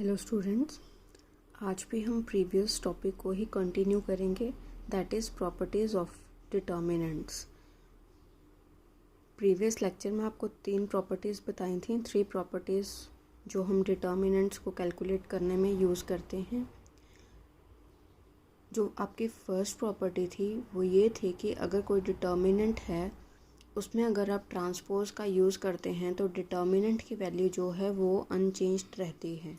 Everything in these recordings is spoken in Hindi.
हेलो स्टूडेंट्स, आज भी हम प्रीवियस टॉपिक को ही कंटिन्यू करेंगे, that is properties of determinants. Previous lecture में आपको 3 प्रॉपर्टीज़ बताई थी, 3 प्रॉपर्टीज़ जो हम डिटर्मिनेंट्स को कैलकुलेट करने में यूज़ करते हैं। जो आपकी फर्स्ट प्रॉपर्टी थी वो ये थी कि अगर कोई डिटर्मिनेंट है उसमें अगर आप ट्रांसपोज का यूज़ करते हैं तो डिटर्मिनेंट की वैल्यू जो है वो अनचेंज्ड रहती है।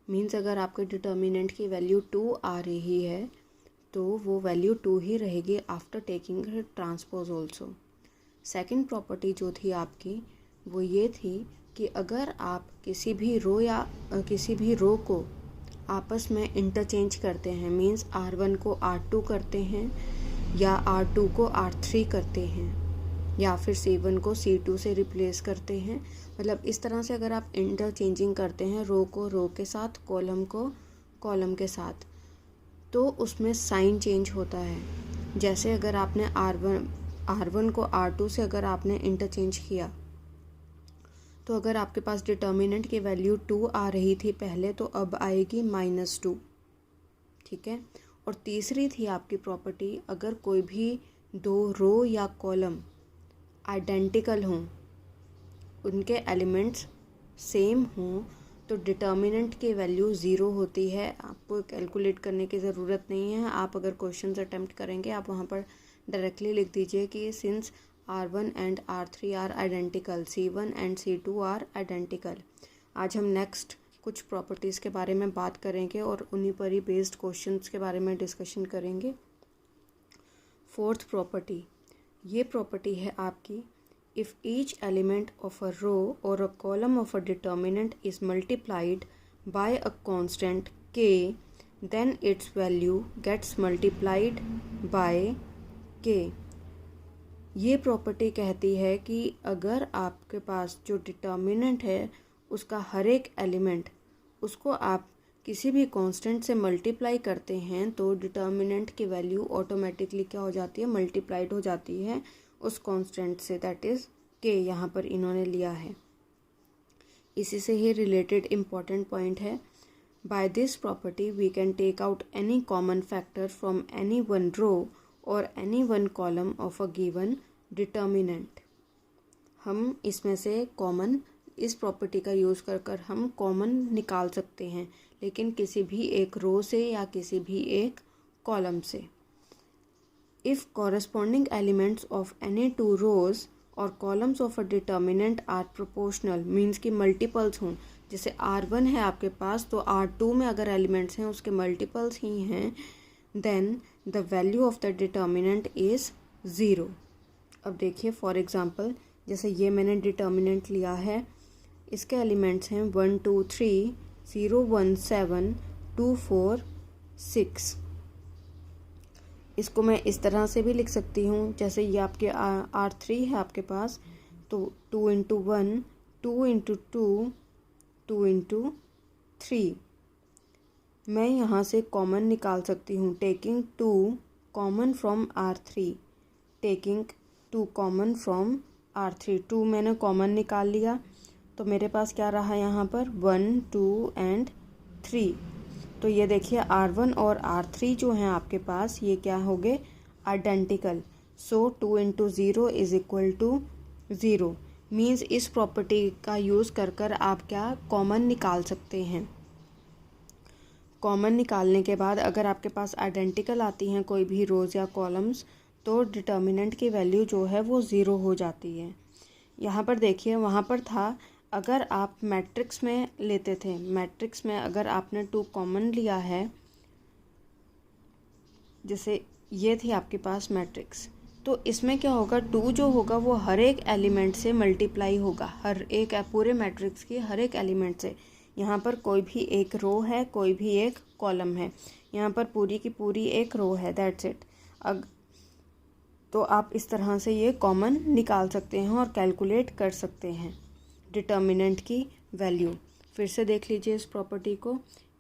मीन्स अगर आपके डिटर्मिनेंट की वैल्यू 2 आ रही है तो वो वैल्यू 2 ही रहेगी after taking transpose also. Second property जो थी आपकी वो ये थी कि अगर आप किसी भी रो को आपस में इंटरचेंज करते हैं, मीन्स R1 को R2 करते हैं या R2 को R3 करते हैं या फिर C1 को C2 से रिप्लेस करते हैं, मतलब इस तरह से अगर आप इंटरचेंजिंग करते हैं रो को रो के साथ, कॉलम को कॉलम के साथ, तो उसमें साइन चेंज होता है। जैसे अगर आपने R1 को R2 से अगर आपने इंटरचेंज किया तो अगर आपके पास डिटर्मिनेंट की वैल्यू 2 आ रही थी पहले, तो अब आएगी -2। ठीक है। और तीसरी थी आपकी प्रॉपर्टी, अगर कोई भी 2 रो या कॉलम आइडेंटिकल हों, उनके एलिमेंट्स सेम हों, तो डिटर्मिनेंट की वैल्यू 0 होती है। आपको कैलकुलेट करने की ज़रूरत नहीं है। आप अगर क्वेश्चन अटैम्प्ट करेंगे आप वहाँ पर डायरेक्टली लिख दीजिए कि since R1 and R3 are identical, C1 and C2 are identical. आज हम नेक्स्ट कुछ प्रॉपर्टीज़ के बारे में बात करेंगे और उन्हीं पर ही बेस्ड क्वेश्चंस के बारे में डिस्कशन करेंगे। फोर्थ प्रॉपर्टी, ये प्रॉपर्टी है आपकी, if each element of a row or a column of a determinant is multiplied by a constant k, then its value gets multiplied by k। ये प्रॉपर्टी कहती है कि अगर आपके पास जो डिटर्मिनेंट है उसका हर एक एलिमेंट, उसको आप किसी भी कांस्टेंट से मल्टीप्लाई करते हैं तो डिटर्मिनेंट की वैल्यू ऑटोमेटिकली क्या हो जाती है, मल्टीप्लाइड हो जाती है उस कांस्टेंट से, दैट इज़ के यहाँ पर इन्होंने लिया है। इसी से ही रिलेटेड इम्पॉर्टेंट पॉइंट है, by this property we can take out any common factor from any one row और any one column of a given determinant. हम इसमें से कॉमन, इस प्रॉपर्टी का यूज़ कर हम कॉमन निकाल सकते हैं, लेकिन किसी भी एक रो से या किसी भी एक कॉलम से। If corresponding elements of any 2 rows और columns of a determinant are proportional, means कि मल्टीपल्स हों, जैसे R1 है आपके पास तो R2 में अगर एलिमेंट्स हैं उसके मल्टीपल्स ही हैं, then the value of the determinant is 0। अब देखिए फॉर एग्जांपल, जैसे ये मैंने डिटर्मिनेंट लिया है, इसके एलिमेंट्स हैं 1 2 3 0 1 7 2 4 6। इसको मैं इस तरह से भी लिख सकती हूँ, जैसे ये आपके R3 है आपके पास, तो 2 × 1 2 × 2 2 × 3। मैं यहाँ से कॉमन निकाल सकती हूँ, taking 2 common from R3, taking 2 common from R3। 2 मैंने कॉमन निकाल लिया तो मेरे पास क्या रहा यहाँ पर 1 2 एंड 3। तो ये देखिए R1 और R3 जो हैं आपके पास, ये क्या हो गए, identical. So 2 × 0 is equal to 0। Means इस प्रॉपर्टी का यूज़ कर आप क्या कॉमन निकाल सकते हैं। कॉमन निकालने के बाद अगर आपके पास आइडेंटिकल आती हैं कोई भी रोज़ या कॉलम्स, तो डिटर्मिनेंट की वैल्यू जो है वो 0 हो जाती है। यहाँ पर देखिए, वहाँ पर था अगर आप मैट्रिक्स में लेते थे, मैट्रिक्स में अगर आपने 2 कॉमन लिया है, जैसे ये थी आपके पास मैट्रिक्स, तो इसमें क्या होगा, 2 जो होगा वो हर एक एलिमेंट से मल्टीप्लाई होगा, हर एक पूरे मैट्रिक्स की हर एक एलिमेंट से। यहाँ पर कोई भी एक रो है, कोई भी एक कॉलम है, यहाँ पर पूरी की पूरी एक रो है, दैट्स इट। तो आप इस तरह से ये कॉमन निकाल सकते हैं और कैलकुलेट कर सकते हैं डिटर्मिनेंट की वैल्यू। फिर से देख लीजिए इस प्रॉपर्टी को,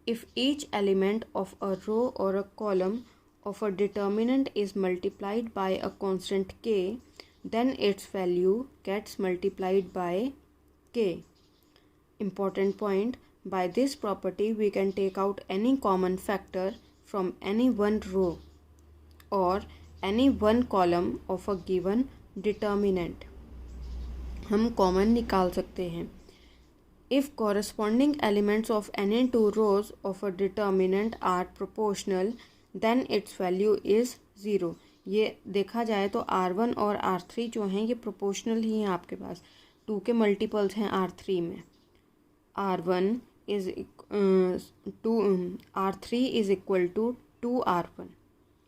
if each element of a row और a column of a determinant is multiplied by a constant k, then its value gets multiplied by k। Important point, By this property we can take out any common factor from any one row or any one column of a given determinant. हम कॉमन निकाल सकते हैं. If corresponding elements of any two rows of a determinant are proportional, then its value is 0. ये देखा जाए तो R1 और R3 जो हैं ये प्रोपोर्शनल ही हैं. आपके पास 2 के मल्टीपल्स हैं R3 में. R1 is R3 is equal to 2R1.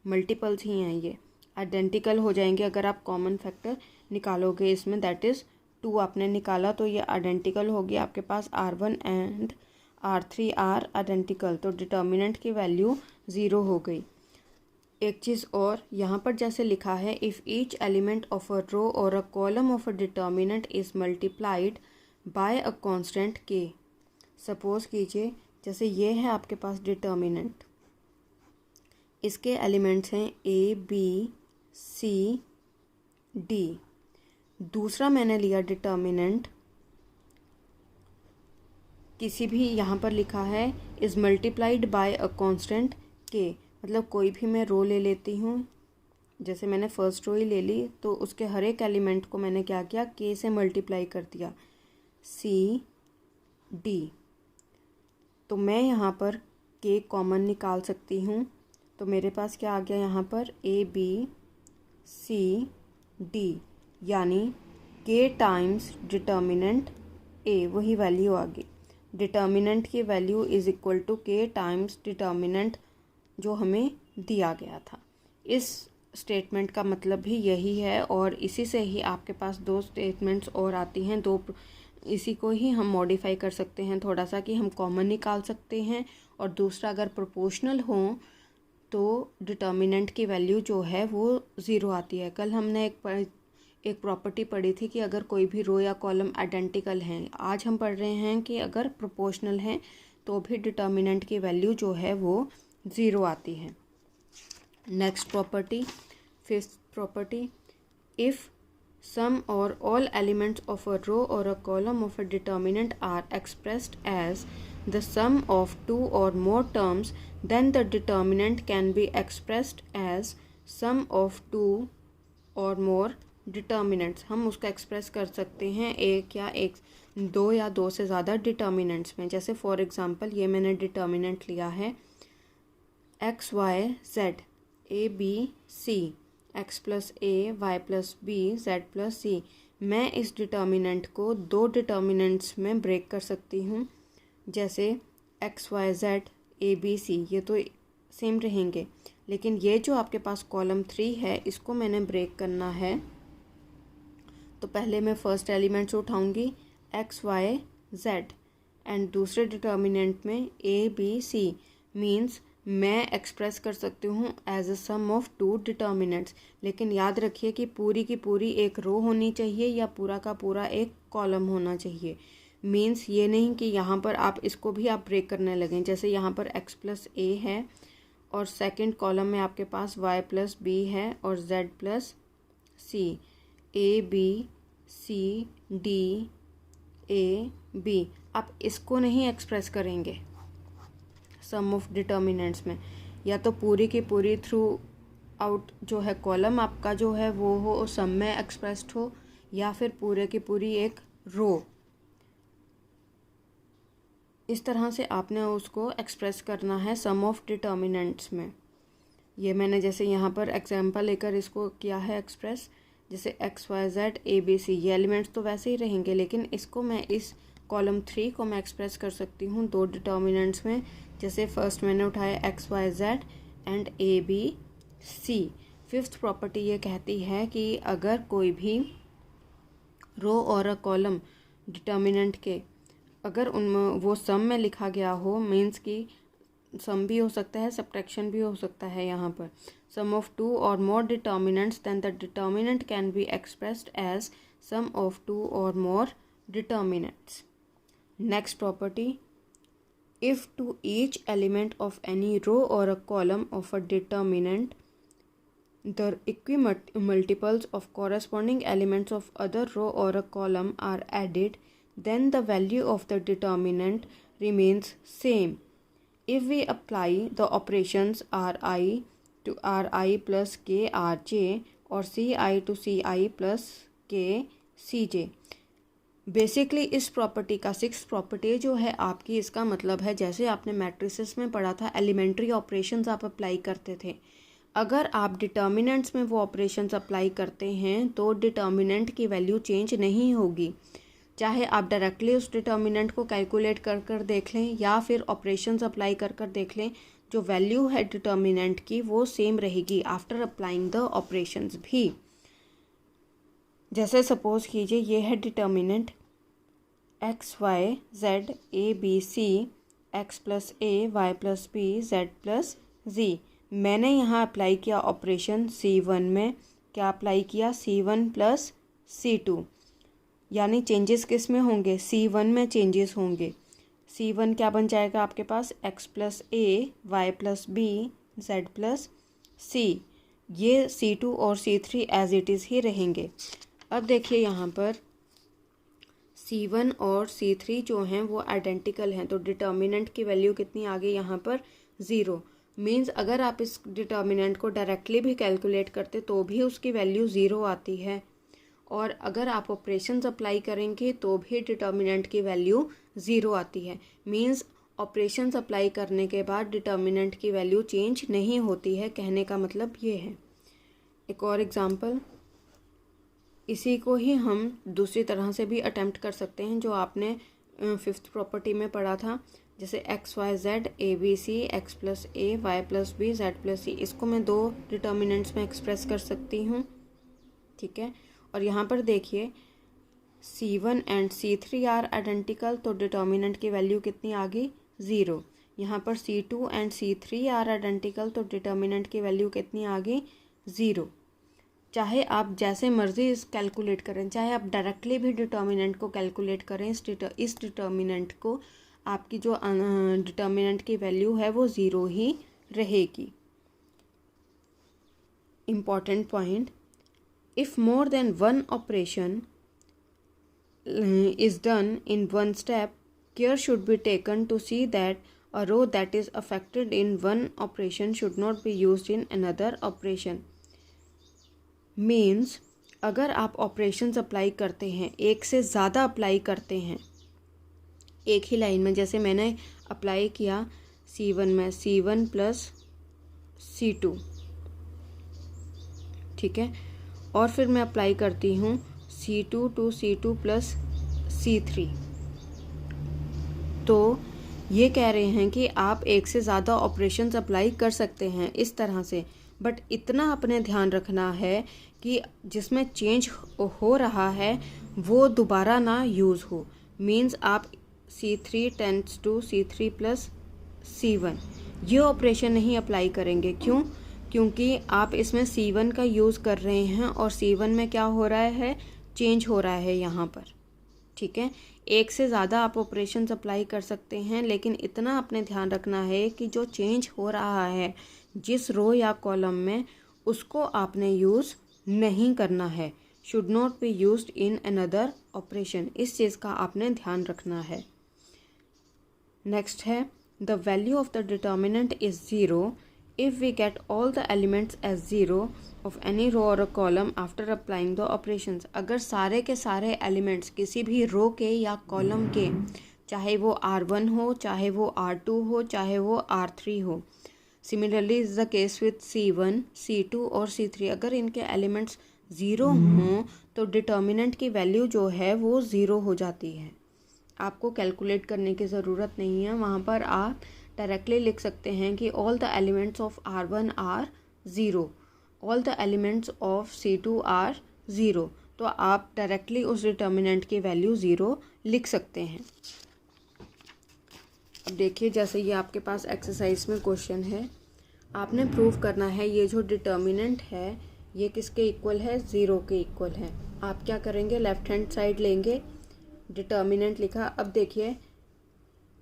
Multiples ही हैं, ये आइडेंटिकल हो जाएंगे अगर आप कॉमन फैक्टर निकालोगे इसमें. दैट इज़ 2 आपने निकाला तो ये आइडेंटिकल हो गया. आपके पास R1 and R3 are identical, तो डिटर्मिनेंट की वैल्यू 0 हो गई. एक चीज़ और यहाँ पर जैसे लिखा है, if each element of a row और a column of a determinant is multiplied by a constant K. Suppose कीजिए जैसे ये है आपके पास डिटर्मिनेंट, इसके एलिमेंट्स हैं A, B, C, D. दूसरा मैंने लिया डिटर्मिनेंट, किसी भी यहाँ पर लिखा है is multiplied by a constant के, मतलब कोई भी मैं रो ले लेती हूँ. जैसे मैंने फर्स्ट रो ही ले ली तो उसके हर एक एलिमेंट को मैंने क्या किया, के से मल्टीप्लाई कर दिया. C, D. तो मैं यहाँ पर के कॉमन निकाल सकती हूँ. तो मेरे पास क्या आ गया यहाँ पर, A, B, C, D, यानी के टाइम्स डिटर्मिनेंट A, वही वैल्यू आ गई. डिटर्मिनेंट की वैल्यू इज़ इक्वल टू के टाइम्स डिटर्मिनेंट जो हमें दिया गया था. इस स्टेटमेंट का मतलब भी यही है और इसी से ही आपके पास 2 स्टेटमेंट्स और आती हैं. इसी को ही हम मॉडिफाई कर सकते हैं थोड़ा सा कि हम कॉमन निकाल सकते हैं, और दूसरा अगर प्रोपोर्शनल हो तो डिटर्मिनेंट की वैल्यू जो है वो 0 आती है. कल हमने एक प्रॉपर्टी पढ़ी थी कि अगर कोई भी रो या कॉलम आइडेंटिकल हैं. आज हम पढ़ रहे हैं कि अगर प्रोपोर्शनल हैं तो भी डिटर्मिनेंट की वैल्यू जो है वो 0 आती है. Next property, 5th property, if some or all elements of a row or a column of a determinant are expressed as the sum of 2 or more terms, then the determinant can be expressed as sum of 2 or more determinants. हम उसका एक्सप्रेस कर सकते हैं दो या दो से ज़्यादा डिटर्मिनेंट्स में. जैसे फॉर एग्ज़ाम्पल ये मैंने डिटर्मिनेंट लिया है x, y, z, a, b, c, x plus A, Y plus B, Z plus C. मैं इस डिटर्मिनेंट को 2 डिटर्मिनेंट्स में ब्रेक कर सकती हूँ. जैसे X, Y, Z, A, B, सी, ये तो सेम रहेंगे, लेकिन ये जो आपके पास कॉलम 3 है इसको मैंने ब्रेक करना है. तो पहले मैं फर्स्ट एलिमेंट्स उठाऊँगी एक्स, वाई, जेड, एंड दूसरे डिटर्मिनेंट में ए, बी, सी. मीन्स मैं एक्सप्रेस कर सकती हूँ as a sum of 2 determinants. लेकिन याद रखिए कि पूरी की पूरी एक रो होनी चाहिए या पूरा का पूरा एक कॉलम होना चाहिए. मीन्स ये नहीं कि यहाँ पर आप इसको भी आप ब्रेक करने लगें. जैसे यहाँ पर x प्लस ए है और सेकंड कॉलम में आपके पास y प्लस बी है और z प्लस सी. ए, बी, सी, डी, ए, बी. आप इसको नहीं एक्सप्रेस करेंगे सम ऑफ डिटर्मिनेंट्स में. या तो पूरी की पूरी थ्रू आउट जो है कॉलम आपका जो है वो हो सम में एक्सप्रेस्ड हो, या फिर पूरे की पूरी एक रो. इस तरह से आपने उसको एक्सप्रेस करना है सम ऑफ डिटर्मिनेंट्स में. ये मैंने जैसे यहाँ पर एग्जांपल लेकर इसको किया है एक्सप्रेस. जैसे X, Y, Z, A, B, सी, ये एलिमेंट्स तो वैसे ही रहेंगे, लेकिन इसको मैं इस कॉलम 3 को मैं एक्सप्रेस कर सकती हूँ 2 डिटर्मिनेंट्स में. जैसे फर्स्ट मैंने उठाया X, Y, Z and A, B, C. 5th property ये कहती है कि अगर कोई भी रो और अ कॉलम डिटर्मिनेंट के अगर उनमें वो सम में लिखा गया हो, मीन्स कि सम भी हो सकता है, सब्ट्रैक्शन भी हो सकता है. यहाँ पर सम ऑफ 2 और more determinants, then the determinant can be expressed as sum of 2 और more determinants. Next property, if to each element of any row or a column of a determinant the equimultiples of corresponding elements of other row or a column are added, then the value of the determinant remains same. If we apply the operations Ri to Ri plus K Rj और Ci to Ci plus K Cj, basically इस प्रॉपर्टी का सिक्स्थ प्रॉपर्टी जो है आपकी, इसका मतलब है जैसे आपने मैट्रिसेस में पढ़ा था एलिमेंट्री ऑपरेशंस आप अप्लाई करते थे, अगर आप डिटर्मिनेंट्स में वो ऑपरेशंस अप्लाई करते हैं तो डिटर्मिनेंट की वैल्यू चेंज नहीं होगी। चाहे आप डायरेक्टली उस डिटर्मिनेंट को कैलकुलेट कर कर देख लें या फिर ऑपरेशंस अप्लाई कर कर देख लें, जो वैल्यू है डिटर्मिनेंट की वो सेम रहेगी आफ्टर अप्लाइंग द ऑपरेशंस भी। जैसे सपोज कीजिए ये है determinant X Y Z A B C X plus A Y plus B Z plus G. मैंने यहाँ अप्लाई किया ऑपरेशन C1 में, क्या अप्लाई किया C1 प्लस C2, यानी चेंजेस किस में होंगे, C1 में चेंजेस होंगे। C1 क्या बन जाएगा आपके पास, x plus A Y plus B Z plus C. ये C2 और C3 एज इट इज़ ही रहेंगे। अब देखिए यहाँ पर C1 और C3 जो हैं वो आइडेंटिकल हैं, तो डिटर्मिनेंट की वैल्यू कितनी आ गई यहाँ पर, 0। मीन्स अगर आप इस डिटर्मिनेंट को डायरेक्टली भी कैलकुलेट करते तो भी उसकी वैल्यू 0 आती है, और अगर आप ऑपरेशंस अप्लाई करेंगे तो भी डिटर्मिनेंट की वैल्यू 0 आती है। मीन्स ऑपरेशंस अप्लाई करने के बाद डिटर्मिनेंट की वैल्यू चेंज नहीं होती है, कहने का मतलब ये है। एक और एग्जांपल, इसी को ही हम दूसरी तरह से भी अटेम्प्ट कर सकते हैं जो आपने फिफ्थ प्रॉपर्टी में पढ़ा था, जैसे X Y Z A B C X plus A Y plus B Z plus C. इसको मैं दो डिटर्मिनेंट्स में एक्सप्रेस कर सकती हूँ, ठीक है। और यहाँ पर देखिए C1 and C3 are identical, तो डिटर्मिनेंट की वैल्यू कितनी आ गई, 0। यहाँ पर C2 and C3 are identical, तो डिटर्मिनेंट की वैल्यू कितनी आ गई, 0। चाहे आप जैसे मर्जी इस कैलकुलेट करें, चाहे आप डायरेक्टली भी डिटर्मिनेंट को कैलकुलेट करें, इस डिटर्मिनेंट को, आपकी जो डिटर्मिनेंट की वैल्यू है वो 0 ही रहेगी। Important point, if more than one operation is done in one step, care should be taken to see that a row that is affected in one operation should not be used in another operation. Means अगर आप ऑपरेशंस अप्लाई करते हैं, एक से ज़्यादा अप्लाई करते हैं एक ही लाइन में, जैसे मैंने अप्लाई किया C1 में C1 प्लस C2, ठीक है, और फिर मैं अप्लाई करती हूँ C2 to C2 plus C3, तो ये कह रहे हैं कि आप एक से ज़्यादा ऑपरेशंस अप्लाई कर सकते हैं इस तरह से, बट इतना अपने ध्यान रखना है कि जिसमें चेंज हो रहा है वो दोबारा ना यूज़ हो। मीन्स आप C3 tends to C3 plus C1 ये ऑपरेशन नहीं अप्लाई करेंगे। क्यों? क्योंकि आप इसमें C1 का यूज़ कर रहे हैं और C1 में क्या हो रहा है, चेंज हो रहा है यहाँ पर, ठीक है। एक से ज़्यादा आप ऑपरेशंस अप्लाई कर सकते हैं, लेकिन इतना अपने ध्यान रखना है कि जो चेंज हो रहा है जिस रो या कॉलम में, उसको आपने यूज़ नहीं करना है। Should not be used in another operation, इस चीज़ का आपने ध्यान रखना है। नेक्स्ट है, the value of the determinant is 0 if we get all the elements as 0 of any row or a column after applying the operations. अगर सारे के सारे एलिमेंट्स किसी भी रो के या कॉलम के, चाहे वो R1 हो, चाहे वो R2 हो, चाहे वो R3 हो, similarly is the case with C1, C2 और C3, अगर इनके एलिमेंट्स 0 हों तो डिटर्मिनेंट की वैल्यू जो है वो 0 हो जाती है। आपको कैलकुलेट करने की ज़रूरत नहीं है, वहाँ पर आप डायरेक्टली लिख सकते हैं कि all the elements of R1 are 0, all the elements of C2 are 0, तो आप डायरेक्टली उस डिटर्मिनेंट की वैल्यू 0 लिख सकते हैं। अब देखिए, जैसे ये आपके पास एक्सरसाइज में क्वेश्चन है, आपने प्रूव करना है ये जो डिटर्मिनेंट है ये किसके इक्वल है, 0 के इक्वल है। आप क्या करेंगे, लेफ्ट हैंड साइड लेंगे, डिटर्मिनेंट लिखा। अब देखिए,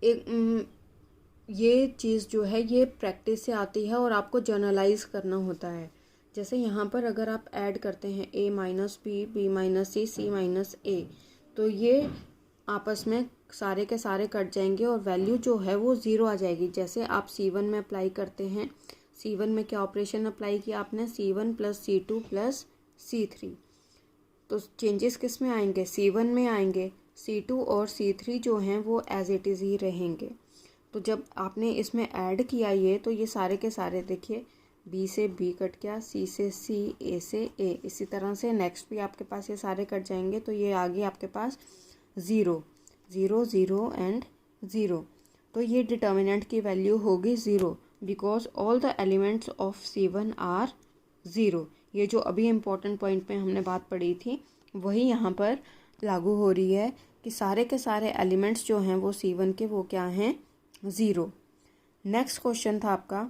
एक ये चीज़ जो है ये प्रैक्टिस से आती है और आपको जर्नलाइज करना होता है। जैसे यहाँ पर अगर आप ऐड करते हैं a minus B, B minus C, C minus A, तो ये आपस में सारे के सारे कट जाएंगे और वैल्यू जो है वो 0 आ जाएगी। जैसे आप C1 में अप्लाई करते हैं, C1 में क्या ऑपरेशन अप्लाई किया आपने, C1 plus C2 plus C3, तो चेंजेस किस में आएंगे, C1 में आएंगे। C2 और C3 जो हैं वो एज इट इज़ ही रहेंगे। तो जब आपने इसमें ऐड किया ये, तो ये सारे के सारे देखिए B से B कट गया, C से C, A से A, इसी तरह से नेक्स्ट भी आपके पास ये सारे कट जाएंगे। तो ये आ गई आपके पास 0 0 0 एंड 0। तो ये डिटर्मिनेंट की वैल्यू होगी 0 because all the elements of C1 are 0। ये जो अभी इम्पोर्टेंट पॉइंट पे हमने बात पढ़ी थी वही यहाँ पर लागू हो रही है कि सारे के सारे एलिमेंट्स जो हैं वो C1 के वो क्या हैं, 0। नेक्स्ट क्वेश्चन था आपका,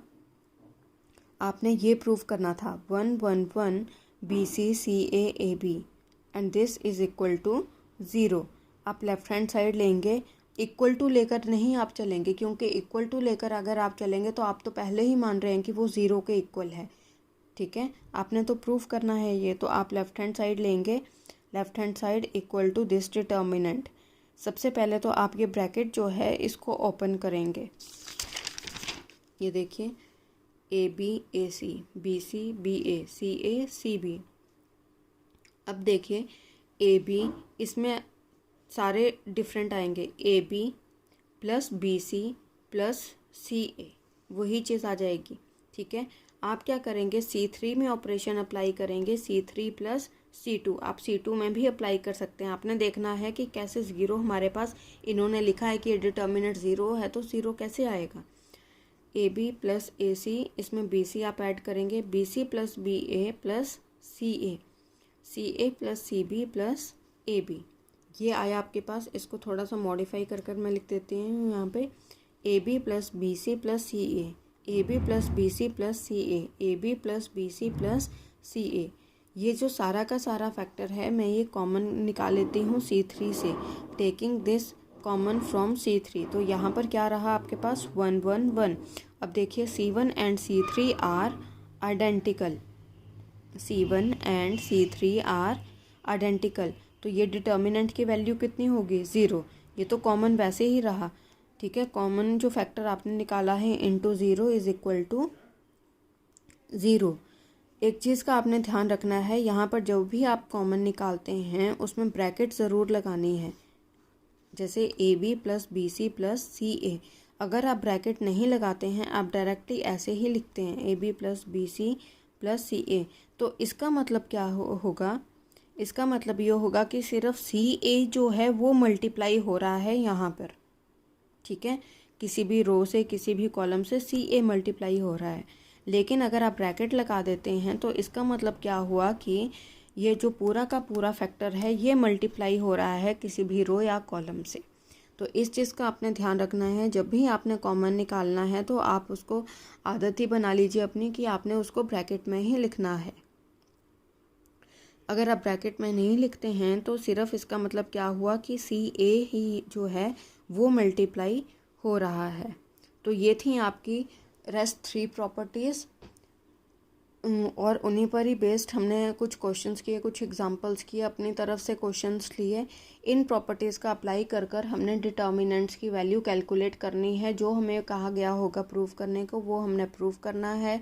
आपने ये प्रूव करना था 1 1 1 BC CA AB and this is equal to 0। आप लेफ्ट हैंड साइड लेंगे, इक्वल टू लेकर नहीं आप चलेंगे, क्योंकि इक्वल टू लेकर अगर आप चलेंगे तो आप तो पहले ही मान रहे हैं कि वो 0 के इक्वल है। ठीक है, आपने तो प्रूफ करना है ये, तो आप लेफ्ट हैंड साइड लेंगे, left hand side equal to this determinant. सबसे पहले तो आप ये ब्रैकेट जो है इसको ओपन करेंगे, ये देखिए AB AC BC BA CA CB। अब देखिए AB, इसमें सारे डिफरेंट आएंगे, AB plus BC plus CA, वही चीज़ आ जाएगी। ठीक है, आप क्या करेंगे, C3 में ऑपरेशन अप्लाई करेंगे, C3 प्लस C2। आप C2 में भी अप्लाई कर सकते हैं। आपने देखना है कि कैसे 0 हमारे पास, इन्होंने लिखा है कि डिटर्मिनेंट 0 है तो 0 कैसे आएगा। AB प्लस AC, इसमें BC आप ऐड करेंगे, BC plus BA plus CA, CA plus CB plus AB। ये आया आपके पास। इसको थोड़ा सा मॉडिफाई कर मैं लिख देती हूँ यहाँ पे, AB plus BC plus CA, AB plus BC plus CA, AB plus BC plus CA। ये जो सारा का सारा फैक्टर है मैं ये कॉमन निकाल लेती हूँ C3 से, taking this common from C3। तो यहाँ पर क्या रहा आपके पास 1 1 1। अब देखिए C1 and C3 are identical, C1 and C3 are identical. तो ये डिटर्मिनेंट की वैल्यू कितनी होगी, 0। ये तो कॉमन वैसे ही रहा। ठीक है, कॉमन जो फैक्टर आपने निकाला है इंटू 0 इज इक्वल टू 0। एक चीज़ का आपने ध्यान रखना है, यहाँ पर जब भी आप कॉमन निकालते हैं उसमें ब्रैकेट ज़रूर लगानी है। जैसे AB plus BC plus CA, अगर आप ब्रैकेट नहीं लगाते हैं, आप डायरेक्टली ऐसे ही लिखते हैं AB plus BC plus CA, तो इसका मतलब क्या होगा, इसका मतलब ये होगा कि सिर्फ CA जो है वो मल्टीप्लाई हो रहा है यहाँ पर। ठीक है, किसी भी रो से किसी भी कॉलम से CA मल्टीप्लाई हो रहा है। लेकिन अगर आप ब्रैकेट लगा देते हैं तो इसका मतलब क्या हुआ कि ये जो पूरा का पूरा फैक्टर है ये मल्टीप्लाई हो रहा है किसी भी रो या कॉलम से। तो इस चीज़ का आपने ध्यान रखना है। जब भी आपने कॉमन निकालना है तो आप उसको आदत ही बना लीजिए अपनी कि आपने उसको ब्रैकेट में ही लिखना है। अगर आप ब्रैकेट में नहीं लिखते हैं तो सिर्फ इसका मतलब क्या हुआ कि CA ही जो है वो मल्टीप्लाई हो रहा है। तो ये थी आपकी रेस्ट 3 प्रॉपर्टीज़, और उन्हीं पर ही बेस्ड हमने कुछ क्वेश्चंस किए, कुछ एग्जांपल्स किए, अपनी तरफ से क्वेश्चंस लिए। इन प्रॉपर्टीज़ का अप्लाई कर हमने डिटर्मिनेंट्स की वैल्यू कैलकुलेट करनी है। जो हमें कहा गया होगा प्रूव करने को वो हमने प्रूव करना है।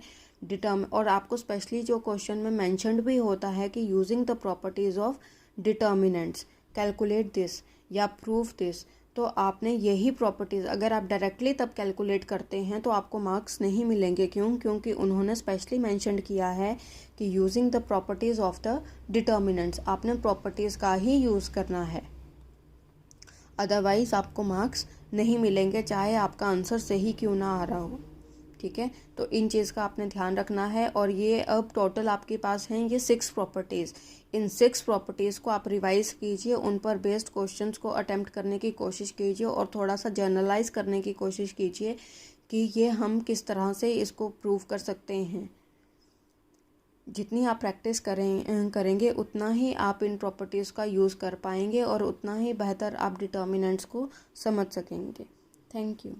और आपको स्पेशली जो क्वेश्चन में मैंशनड भी होता है कि using the properties of determinants calculate this या प्रूव दिस, तो आपने यही प्रॉपर्टीज़ अगर आप डायरेक्टली तब कैलकुलेट करते हैं तो आपको मार्क्स नहीं मिलेंगे। क्योंकि उन्होंने स्पेशली मेंशन किया है कि using the properties of the determinants, आपने प्रॉपर्टीज़ का ही यूज़ करना है, अदरवाइज़ आपको मार्क्स नहीं मिलेंगे, चाहे आपका आंसर सही क्यों ना आ रहा हो। ठीक है, तो इन चीज़ का आपने ध्यान रखना है। और ये अब टोटल आपके पास हैं ये 6 प्रॉपर्टीज़। इन 6 प्रॉपर्टीज़ को आप रिवाइज कीजिए, उन पर बेस्ड क्वेश्चंस को अटेम्प्ट करने की कोशिश कीजिए और थोड़ा सा जर्नलाइज करने की कोशिश कीजिए कि ये हम किस तरह से इसको प्रूव कर सकते हैं। जितनी आप प्रैक्टिस करेंगे उतना ही आप इन प्रॉपर्टीज़ का यूज़ कर पाएंगे और उतना ही बेहतर आप डिटर्मिनेंट्स को समझ सकेंगे। Thank you.